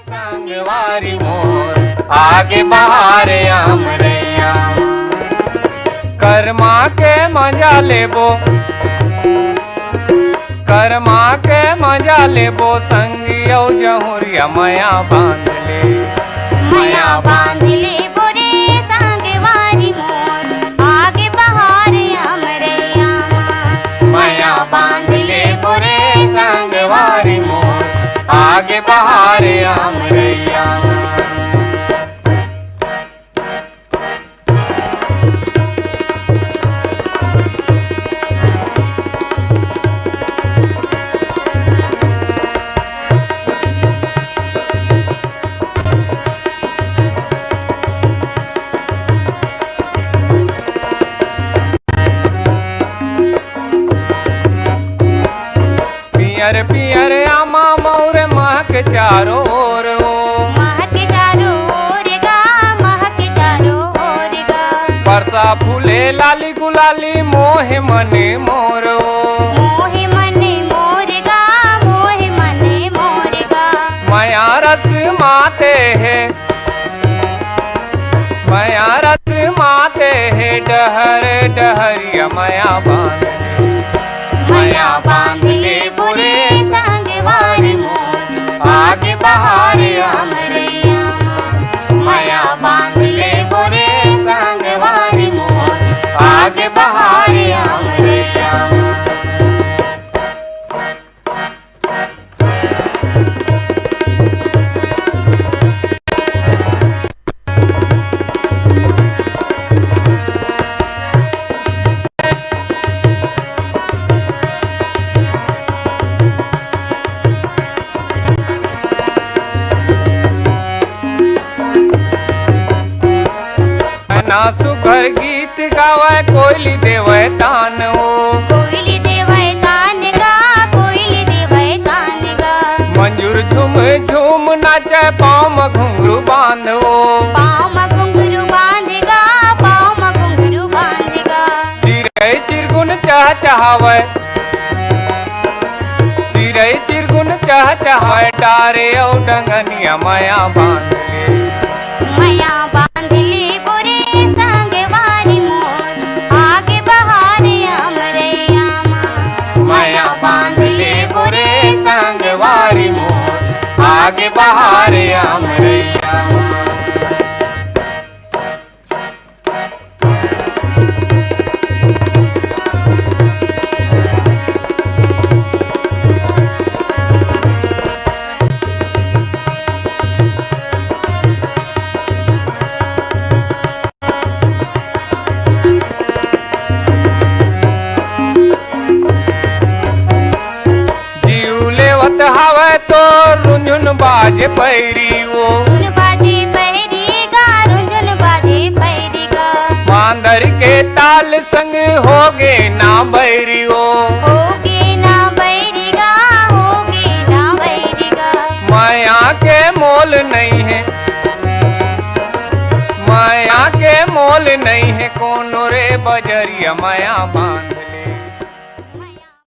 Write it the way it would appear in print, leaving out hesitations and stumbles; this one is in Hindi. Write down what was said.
संगवारी मोर आगे बहार हमरैया। कर्मा के मजा लेबो, कर्मा के मजा लेबो संगियो जहुरिया मया बांध ले, मया बांध ले बोरे संगवारी मोर आगे बहार हमरैया। मया बांध ले बोरे संगवारी मोर आगे बहार हमरैया। पियर पियर आमा मोर महक चारो ओर ओ, महक चारों ओर गा, महक चारों ओर गा। परसा फूले लाली गुलाली मोहे मने मोर ओ, मोहे मने मोर गा, मोहे मने मोर गा। मया रस माते है, मया रस माते है डहर डहरिया मया बांध ले, मया बांध ले बोरे संगवारी मोर आगे बहार हमरैया। मया बांध ले बोरे संगवारी मोर आगे बहार हमरैया। ना सुघर गीत गावे कोयली देवे तान ओ, कोयली देवै तान गा, कोयली देवै तान गा। मंजूर झूम झूम नाचे पाँव में घुंघरू बांध ओ, पाँव में घुंघरू बांध गा, पाँव में घुंघरू बांध गा। चिड़ै चिरगुन चहचहावे, चिड़ै चिरगुन चहचहावे डारे औ डंगनिया मया बांध ले, मया बांध ले बोरे संगवारी मोर आगे बहार हमरैया। मया बांध ले बोरे संगवारी मोर आगे बहार हमरैया। हवे तो रुंझुन बाजे पैरी वो, रुंझुन बाजे पैरी गा, रुंझुन बाजे पैरी गा। मांदर के ताल संग होगे ना बैरी वो, होगे ना बैरी गा, होगे ना बैरी गा। माया के मोल नहीं है, माया के मोल नहीं है कोनो रे बजरिया मया बांध ले।